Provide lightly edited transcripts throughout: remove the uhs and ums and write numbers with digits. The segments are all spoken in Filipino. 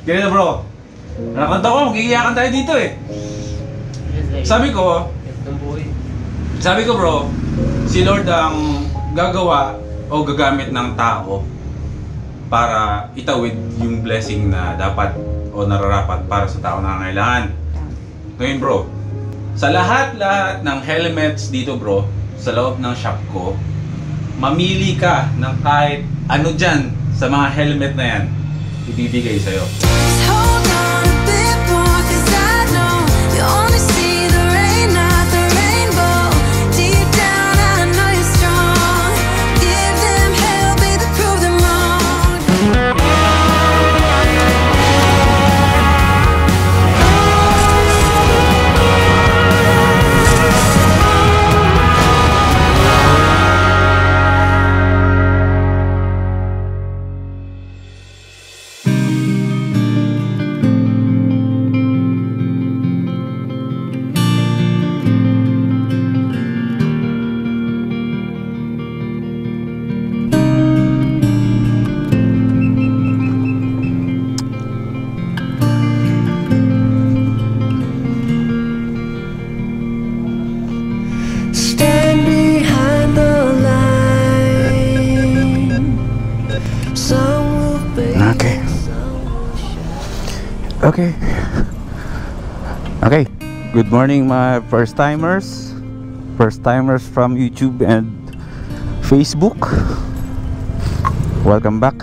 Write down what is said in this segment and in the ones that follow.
Ganito bro, nakakanta ko, magigiyakan tayo dito eh. Sabi ko bro, si Lord ang gagawa o gagamit ng tao para itawid yung blessing na dapat o nararapat para sa tao na nangangailangan. Ngayon bro, sa lahat-lahat ng helmets dito bro, sa loob ng shop ko, mamili ka ng kahit ano dyan sa mga helmet na yan, ibibigay sa'yo. Okay. Good morning my first timers from YouTube and Facebook. Welcome back.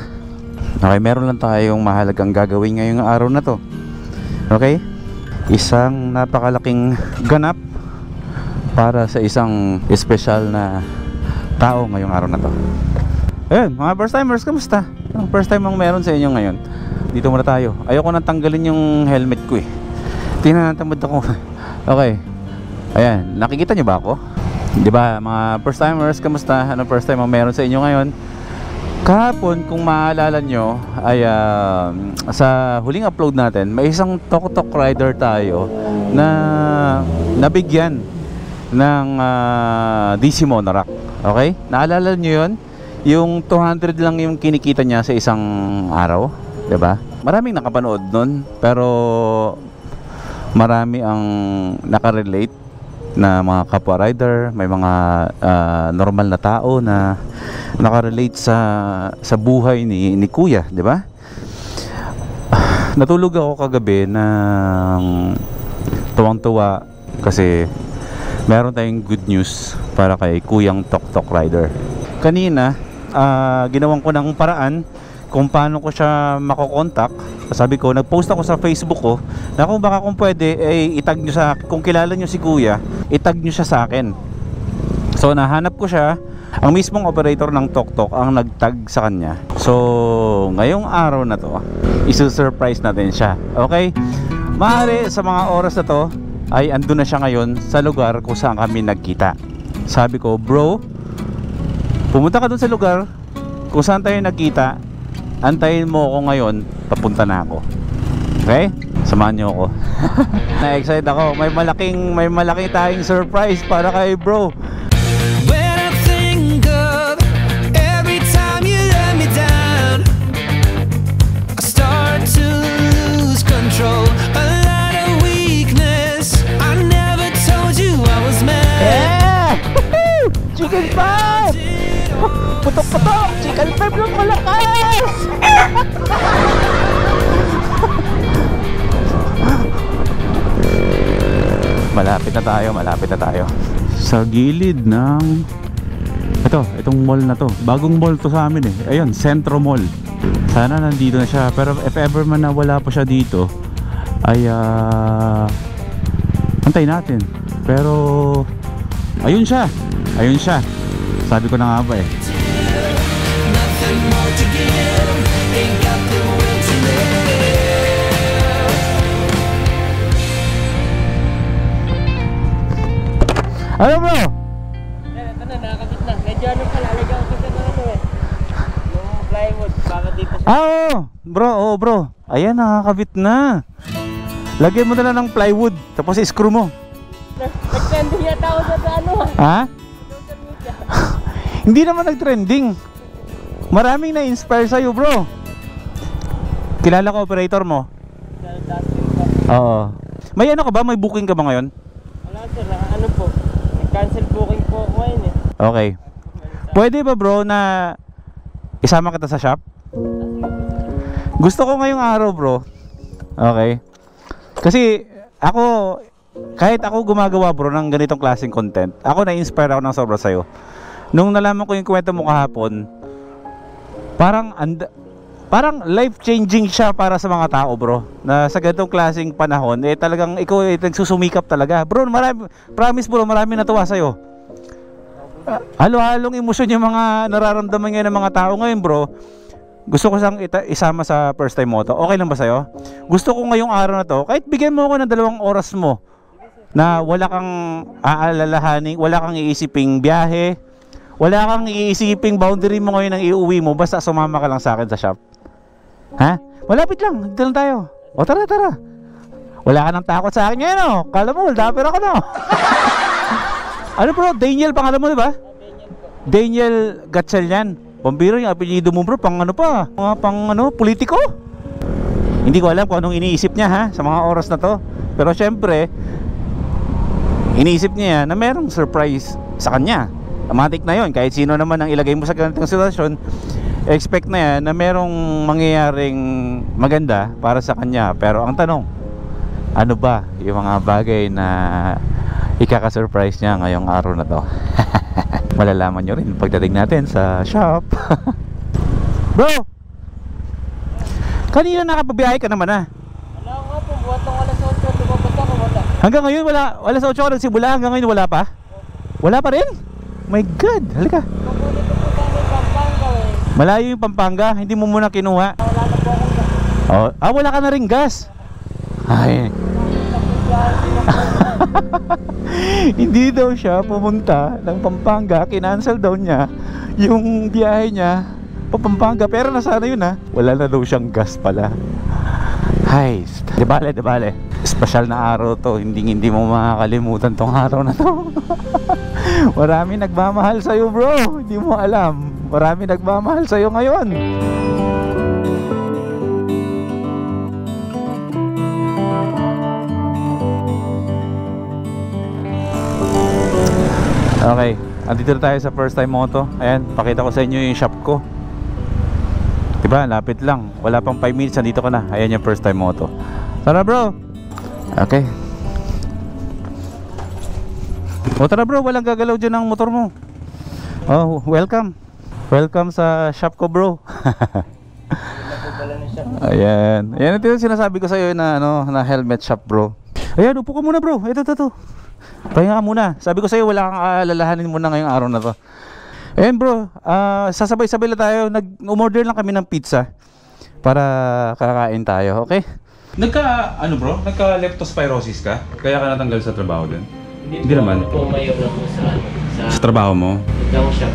Okay, meron lang tayong mahalagang gagawin ngayong araw na to. Okay? Isang napakalaking ganap para sa isang espesyal na tao ngayong araw na to. Ayun, mga first timers, kamusta? Ang first time ang meron sa inyo ngayon. Dito muna tayo. Ayoko nang tanggalin yung helmet ko eh. Tinatamad ako. Okay. Ayan, nakikita nyo ba ako? Di ba mga first timers, kamusta? Anong first time ang meron sa inyo ngayon? Kahapon, kung maalala nyo, ay sa huling upload natin, may isang tok-tok rider tayo na nabigyan ng DC Monorack. Okay? Naalala nyo yun? Yung 200 lang yung kinikita niya sa isang araw. Diba? Maraming nakapanood nun, pero marami ang nakarelate na mga kapwa rider, may mga normal na tao na nakarelate sa buhay ni Kuya, di ba? Natulog ako kagabi ng tuwang-tuwa kasi meron tayong good news para kay Kuyang Tok-Tok Rider. Kanina, ginawan ko ng paraan kung paano ko siya makokontak. Sabi ko, nag-post ako sa Facebook ko na kung baka kung pwede itag nyo sa, kung kilala nyo si Kuya, itag nyo siya sa akin. So nahanap ko siya. Ang mismong operator ng Tok-Tok ang nagtag sa kanya. So ngayong araw na to, isusurprise natin siya. Okay? Maaari sa mga oras na to ay andun na siya ngayon sa lugar kung saan kami nagkita. Sabi ko, bro, pumunta ka dun sa lugar kung saan tayo nagkita. Antayin mo ako ngayon, papunta na ako. Okay? Samahan niyo ako. Na-excite ako. May malaking tayong surprise para kay bro. When I think of every time you let me down, I start to lose control. A lot of weakness. I never told you I was mad. Yeah! Chicken pie! Putok-putok! Chicken pie lang malakas! Malapit na tayo sa gilid ng itong mall na to. Bagong mall to sa amin eh. Ayun, Centro Mall. Sana nandito na siya, pero if ever man na wala pa siya dito ay antayin natin. Pero ayun siya. Sabi ko na nga ba eh. Ano bro? Ito na, nakakabit na. Medyo ano pala, lagyan ko sa ano eh. Yung plywood, baka dito siya. Bro. Ayan, nakakabit na. Lagyan mo na lang ng plywood, tapos i-screw mo. Nag-trending yata ako sa ano ha? Hindi naman nag-trending. Maraming na-inspire sa'yo bro. Kilala ko operator mo. Dustin pa. Oo. May ano ka ba? May booking ka ba ngayon? Wala sir, ano po. Nag-cancel booking po ako ngayon eh. Okay. Pwede ba bro na isama kita sa shop? Gusto ko ngayong araw bro. Okay. Kasi ako, kahit ako gumagawa bro ng ganitong klaseng content, ako na-inspire ako ng sobra sa'yo. Nung nalaman ko yung kwento mo kahapon, parang life-changing siya para sa mga tao bro. Na sa ganitong klaseng panahon, eh talagang ikaw nagsusumikap talaga. Bro, promise bro, marami natuwa sa'yo. Halo-halong emosyon yung mga nararamdaman ngayon ng mga tao ngayon bro. Gusto ko siyang isama sa first time moto. Okay lang ba sa'yo? Gusto ko ngayong araw na to, kahit bigyan mo ako ng 2 oras mo na wala kang aalalahanin, wala kang iisiping biyahe, wala kang iisiping boundary mo ngayon ng iuwi mo, basta sumama ka lang sa akin sa shop. Ha? Malapit lang, dito lang tayo. O tara. Wala ka nang takot sa akin ngayon oh. Kala mo, dapper ako no. Ano bro, Daniel pangalan mo diba? Daniel Gatchalian. Pambiro yung apelyido mo bro, pang ano pa? Pang ano, politiko? Hindi ko alam kung anong iniisip niya ha, sa mga oras na to. Pero syempre, iniisip niya na merong surprise sa kanya. Automatic na yon, kahit sino naman ang ilagay mo sa ganitong sitwasyon, expect na yan na merong mangyayaring maganda para sa kanya. Pero ang tanong, ano ba yung mga bagay na ikaka-surprise niya ngayong araw na to? Malalaman nyo rin pagdating natin sa shop. Bro, kanina nakapabiyahe ka naman ha? Wala nga po, buhat ng alas 8, lumabas ako, wala. Hanggang ngayon wala, alas 8 ka nagsimula, hanggang ngayon wala pa? Wala pa rin? My God, halika. Papunta po tayo ng Pampanga eh. Malayo yung Pampanga, hindi mo muna kinuha. Wala na po akong gas. Oh, wala ka na rin gas. Ay. Hindi daw siya pumunta ng Pampanga, kinancel daw niya yung biyahe niya pa Pampanga, pero nasana yun ha. Wala na daw siyang gas pala. Hay, di bale. Special na araw to, hindi mo makakalimutan tong araw na to. Marami nagmamahal sa'yo bro, hindi mo alam. Marami nagmamahal sa'yo ngayon. Okay, andito na tayo sa first time moto. Ayan, pakita ko sa inyo yung shop ko. Diba, lapit lang. Wala pang 5 minutes, andito ka na. Ayan yung first time moto. Tara bro. Okay. O tara bro, walang gagalaw dyan ng motor mo. Oh, welcome. Welcome sa shop ko bro. Ayan. Ayan ito yung sinasabi ko sa'yo na, na helmet shop bro. Ayan, upo ka muna bro. Ito. Pahinga ka muna. Sabi ko sa'yo, wala kang aalalahanin muna ngayong araw na to. Ayan bro, sasabay-sabay na tayo. Nag-umorder lang kami ng pizza para kakain tayo, okay? Nagka leptospirosis ka? Kaya ka natanggal sa trabaho din? Hindi naman. Po mayo na po Sa trabaho mo? Ito siya.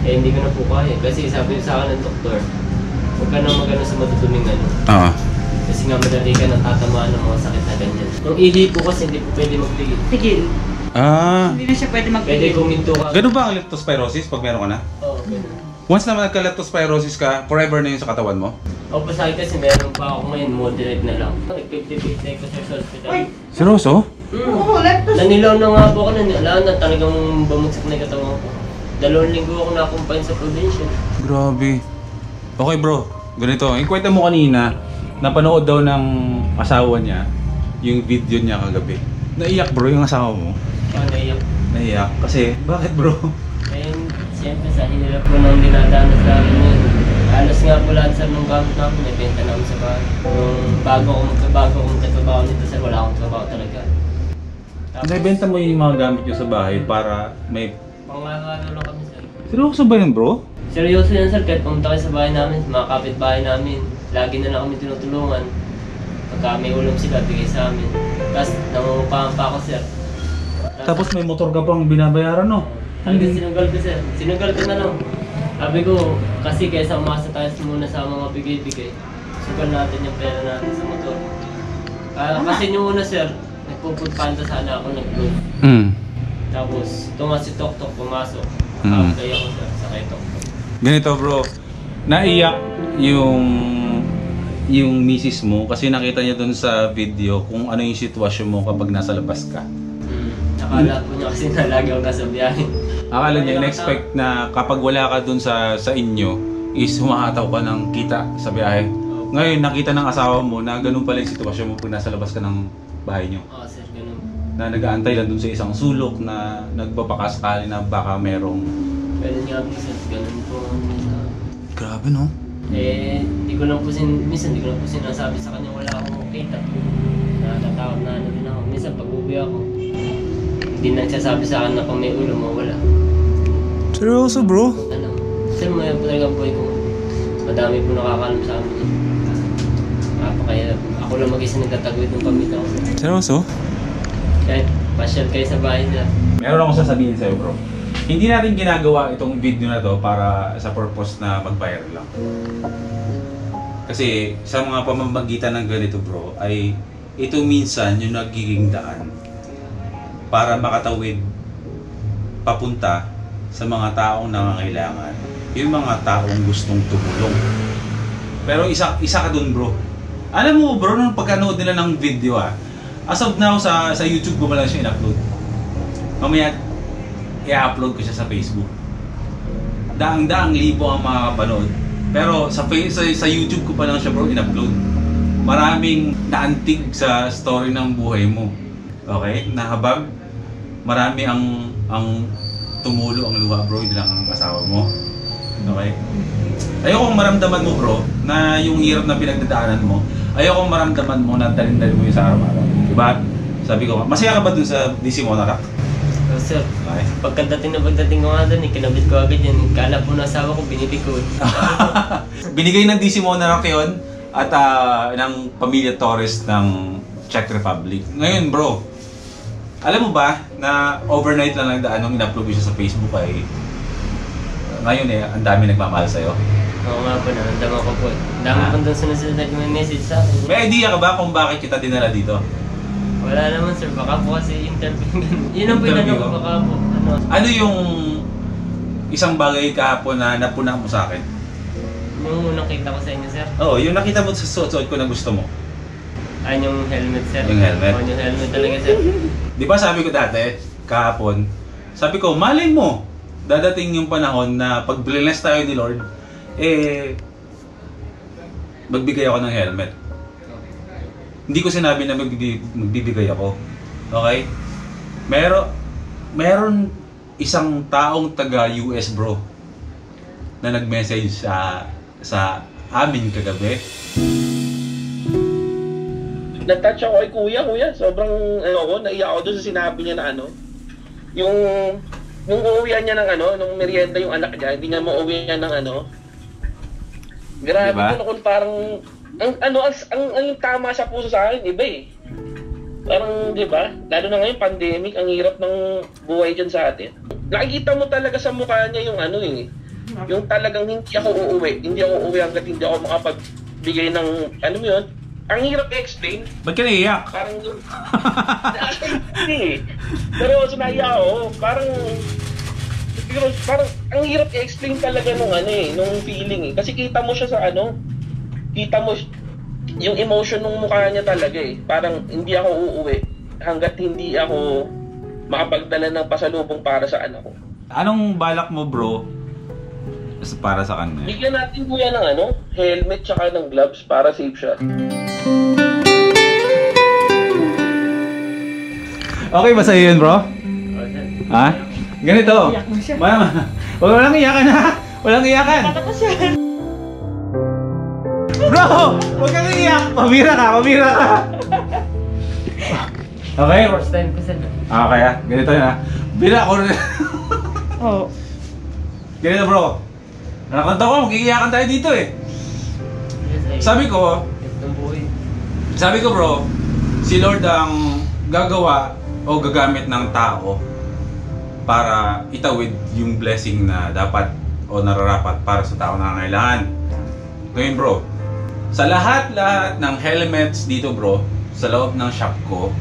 Eh hindi ko na po kaya. Kasi sabi sa akin ng doktor, huwag ka na magano sa matutulungan. Oo. Kasi nga madali ka nang tatamaan ng mga sakit na ganyan. Yung ihi po kasi hindi po pwede magtigil. Tigil. Hindi na siya pwede Pwede magtigil. kuminto ka. Ganun ba ang leptospirosis pag meron ka na? Oo, ganun. Once naman nagka-leptospirosis ka, forever na yun sa katawan mo? O pa sa akin kasi meron pa ako ngayon, moderate na lang. Nag-50-50 ko sa hospital. Seryoso? Oo, leptos. Nanilaw na nga po ako na alam na talagang bumagsak na yung katawan ko. 2 linggo ako na-accompany sa provincial. Grabe. Okay bro, ganito. Yung kwenta mo kanina, napanood daw ng asawa niya yung video niya kagabi. Naiyak bro yung asawa mo. Naiyak. Naiyak? Kasi, bakit bro? Ayun, siyempre sa hinilap ko nang dinadanas namin yun. Alas nga po lahat sa nung gamit namin, nabenta namin sa bahay. Nung bago ako magkatrabaho nito sir, wala akong trabaho talaga. Naibenta mo yung mga gamit niyo sa bahay para may... Pangangalo lang kami sir. Seryoso ba yun bro? Seryoso yan sir, kahit pumunta kayo sa bahay namin, sa mga kapitbahay namin, lagi na lang kami tinutulungan. Pagka may ulam sila, bigay sa amin. Tapos nangungupahan pa ako sir. Tapos may motor ka pang binabayaran no? Hanggang sinugal ko sir, sinugal ko na lang. Sabi ko, kasi kaysa umasa tayo muna sa mga bigay-bigay, sugal natin yung pera natin sa motor. Kasi yung una sir, nagpupulpanta sana ako nag-load. Tapos, tunga si Tok-Tok pumasok. Kaya ako sir, sakay Tok-Tok. Ganito bro, naiyak yung yung misis mo kasi nakita niya dun sa video kung ano yung sitwasyon mo kapag nasa labas ka. Akala po niya kasi nalagi ako nasa biyahe. Akala niya, in-expect na kapag wala ka dun sa inyo, is humahataw ka ng kita sa biyahe. Ngayon, nakita ng asawa mo na ganun pala yung sitwasyon mo pag nasa labas ka ng bahay niyo. Oo sir, ganun. Na nag-aantay lang dun sa isang sulok na nagbabakasakali na baka merong... Ganun nga po sir, ganun po. Grabe no? Minsan di ko lang po sinasabi sa kanya wala akong kita. Natatakot na ano din ako. Minsan pag uwi ako, hindi nagsasabi sa akin na pag may ulo mo, wala. Seryoso bro? Ano, sir, may po talagang boy ko. Madami po nakakalam sa amin. Kaya ako lang mag-isa nagtatagwid ng pamilya ko. Seryoso? Kahit pasyal kayo sa bahay nila. Meron akong sasabihin sa'yo bro. Hindi natin ginagawa itong video na to para sa purpose na mag-viral lang. Kasi sa mga pamamagitan ng ganito bro, ay ito minsan yung nagiging daan para makatawid papunta sa mga taong nangangailangan. Yung mga taong gustong tumulong. Pero isa ka dun bro. Alam mo bro, nung pagkanood nila ng video as of now sa YouTube ko lang siya in-upload. Mamaya i-upload ko siya sa Facebook. Daang-daang libo ang makakapanood. Pero sa YouTube ko pa lang siya bro in-upload. Maraming naantig sa story ng buhay mo. Okay? Nahabag. Marami ang tumulo ang luha bro, hindi lang ang asawa mo. Okay? Ayokong maramdaman mo bro na yung hirap na pinagdadaanan mo. Ayokong maramdaman mo na dalin-dalin mo yung sa araw-araw. Diba? Sabi ko, masaya ka ba dun sa DC Monarch? Sir, Okay. pagdating ko nga doon, kinabit ko agad yan. Kala po ng asawa ko, binibig ko. Binigay ng DC Monarch yun at ng Pamilya Torres ng Czech Republic. Ngayon bro, alam mo ba na overnight lang nagdaan nung in-upload ko siya sa Facebook ay ngayon ang dami nagmamahal sa'yo. Oo nga po, naramdaman ko po. Ang dami po doon sunod-sunod nag-message sa akin. May idea ka ba kung bakit kita dinala dito? Wala naman sir, baka po kasi interview. Yun ang po yung Interview? ano, baka po. Ano yung isang bagay kahapon na napuna mo sa akin? Yung unang kita ko sa inyo sir. Oo, yung nakita mo sa suot-suot ko na gusto mo. Ay, yung helmet sir. Yung helmet? Oo, yung helmet talaga sir. Di ba sabi ko dati, kahapon, sabi ko, malay mo, dadating yung panahon na pag bless tayo ni Lord, magbigay ako ng helmet. Hindi ko sinabi na magbibigay ako. Okay? Meron isang taong taga US bro na nag-message sa amin kagabi. Nag-touch ako kay kuya, sobrang naiyak ako doon sa sinabi niya na yung uuwihan niya ng nung merienda yung anak niya, hindi niya mauwihan ng grabe Diba? kung parang ang tama sa puso sa akin, iba eh. Parang, di ba? Lalo na ngayon, pandemic, ang hirap ng buhay dyan sa atin. Nakikita mo talaga sa mukha niya yung yung talagang hindi ako uuwi hanggat hindi ako makapagbigay ng, yun, ang hirap i-explain. Ba't ka naiyak? Parang, hindi. Pero sinaya ako, parang ang hirap i-explain talaga nung feeling eh. Kasi kita mo siya sa kita mo yung emotion ng mukha niya talaga eh. Parang hindi ako uuwi hanggat hindi ako makapagdala ng pasalubong para sa anak ko. Anong balak mo bro para sa kanya? Bigyan natin kuya ng helmet tsaka ng gloves para safe siya. Okay ba sa'yo yun bro? Oo sir. Ha? Ganito. Iyak mo siya. Walang iyakan ha? Walang iyakan. Tatapos yan. Bro! Huwag kang iyak! Pabira ka! Okay? First time ko sir. Okay ganito na. Bila ako rin. Oo. Ganito bro. Nakakanta ko, mag-iiyakan tayo dito eh. Yes, ay. Sabi ko bro, si Lord ang gagawa o gagamit ng tao para itawid yung blessing na dapat o nararapat para sa tao na nangangailangan. Ngayon bro, sa lahat ng helmets dito bro, sa loob ng shop ko,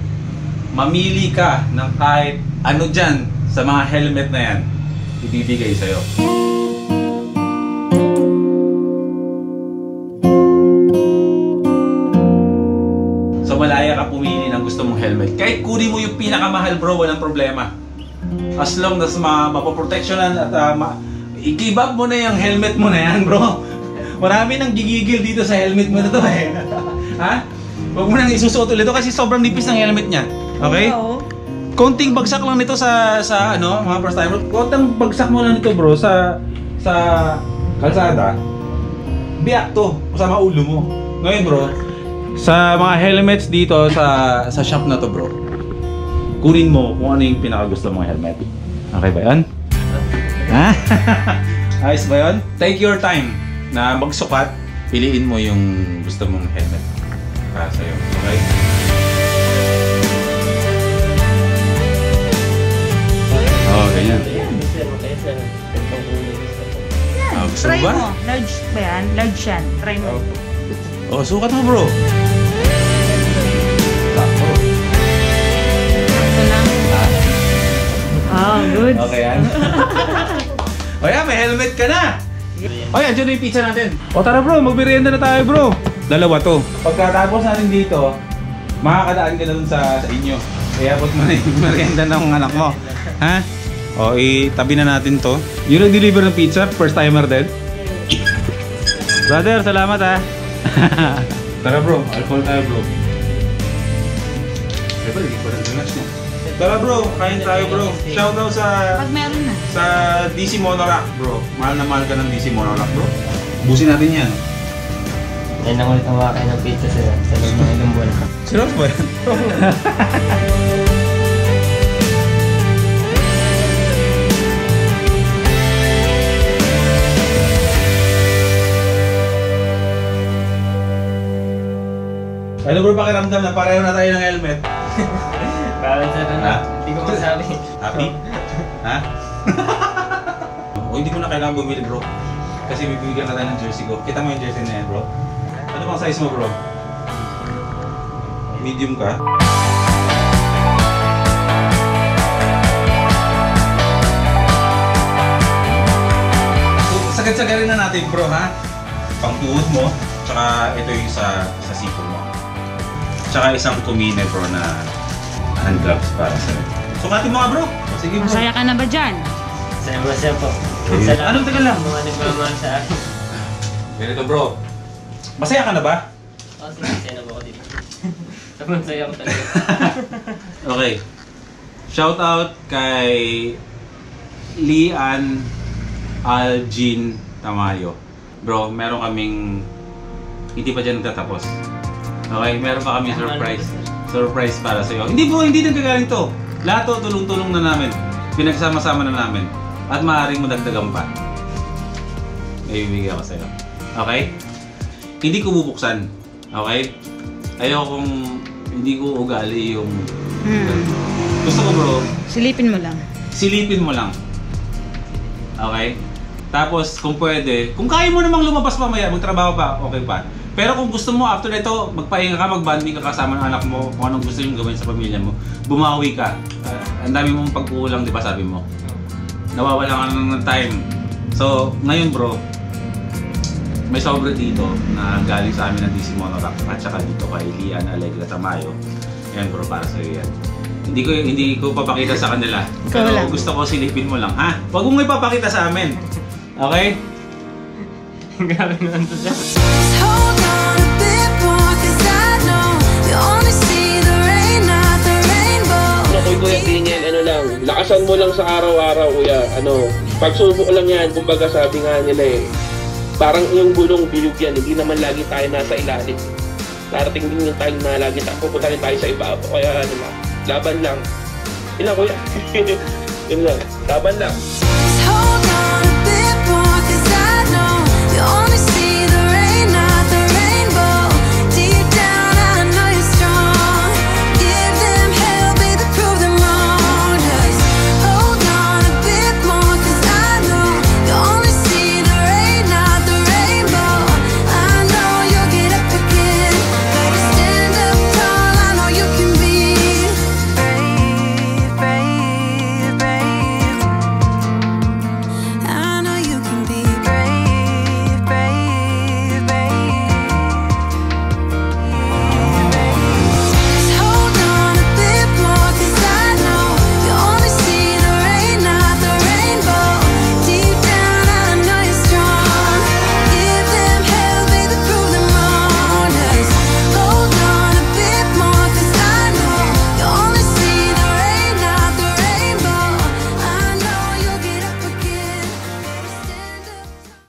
mamili ka ng kahit ano dyan sa mga helmet na yan, ibibigay sa'yo. So malaya ka pumili ng gusto mong helmet. Kahit kunin mo yung pinakamahal bro, walang problema. As long as mapoprotectionan at i-give up mo na yung helmet mo na yan bro. Marami nang gigigil dito sa helmet mo na to eh. Ha? Huwag mo nang isusuot ulit ito kasi sobrang nipis ng helmet niya. Okay? Oo. Konting bagsak lang nito sa ano, mga first timer. Konting bagsak mo lang nito bro sa kalsada. Biyak to kasama ulo mo. Ngayon bro, sa mga helmets dito sa shop na to bro, kunin mo kung ano yung pinakagusto mong helmet. Okay ba yan? Ha? Ayos ba yun? Take your time na magsukat. Piliin mo yung gusto mong helmet para sa'yo. Okay? Oh, ganyan. Sir, okay sir. Yan. Gusto mo Try ba? mo. Large ba yan? Large yan. Try mo. Oh, sukat mo bro. Sakto. Ito lang. Oh, good. Okay yan. O yan, may helmet ka na. O yan, dyan na yung pizza natin. O tara bro, magmerienda na tayo bro. Dalawa to. Pagkatapos natin dito, makakadaan ka na dun sa inyo. Kaya pag mo na yung merienda ng anak mo. Ha? O, itabi na natin to. Yung nag-deliver ng pizza, first timer din. Brother, salamat ha. Tara bro, alcohol tayo bro. Diba, hindi ko rin lunch niya. Tara bro, kain tayo bro. Shoutout Pag meron na. sa DC Monorack bro. Mahal na mahal ka ng DC Monorack bro. Busin natin yan. Yan ang ulit ang makain ng pizza sir. Sa loob ng ilang buwan. Sarap ba yan? Ano bro, pakiramdam na pareho na tayo ng helmet? Parang sir, Ha? hindi ko masabi. Happy? Ha? O hindi ko na kailangan bumili bro. Kasi bibigyan na tayo ng jersey ko. Kita mo yung jersey na yan bro? Ano bang size mo bro? Medium ka? So, sagad-sagarin na natin bro ha? Pangtuhod mo, tsaka ito yung sa sipon mo. Tsaka isang kumine bro na hand gloves para sa'yo. Sukatin mo nga bro! Sige bro. Masaya ka na ba dyan? Masaya po. Ayun. Anong tagal lang? Mga nagmamahal sa akin. Ganito bro. Masaya ka na ba? Oh, sige, masaya na po ako dito. Sobrang saya ko talaga. Okay. Shout out kay Lian Algin Tamayo. Bro, meron kaming hindi pa dyan tatapos. Okay, meron pa kami surprise. Surprise para sa iyo. Hindi bro, hindi nagkagaling to. Lahat to tulong-tulong na namin. Pinagsama-sama na namin. At maaaring madagdagan pa. May bibigyan ko sa iyo. Okay? Hindi ko bubuksan. Okay? Ayokong hindi ko ugali yung gusto ko bro, Silipin mo lang. silipin mo lang. Okay? Tapos kung pwede, kung kaya mo namang lumabas mamaya, magtrabaho pa, okay pa. Pero kung gusto mo after nito, magpahinga ka, magbanding ka kasama ng anak mo, kung anong gusto yung gawin sa pamilya mo, bumawi ka. Ang dami mong pagkukulang, di ba sabi mo? Nawawala ka ng time. So, ngayon bro, may sobre dito na galing sa amin ng DC Monorack at saka dito kay Lian Allegra Tamayo. Yan bro, para sa'yo yan. Hindi ko papakita sa kanila. Pero lang. gusto ko silipin mo lang, ha? Huwag mong ipapakita sa amin. Okay? Grabe naman to siya. Hold on a bit more, 'cause I know you only see the rain, not the rainbow. Kuya Daniel, ano lang, lakasan mo lang sa araw-araw, kuya. Pagsubok lang yan, kumbaga sabi nga nila parang yung gulong bilog yan, hindi naman lagi tayo nasa ilalim. Darating din yung time na lagi pupunta rin tayo sa ibabaw. Kaya ano lang, laban lang. Yun lang kuya. Yun lang, laban lang. Hold on a bit more, 'cause I know you only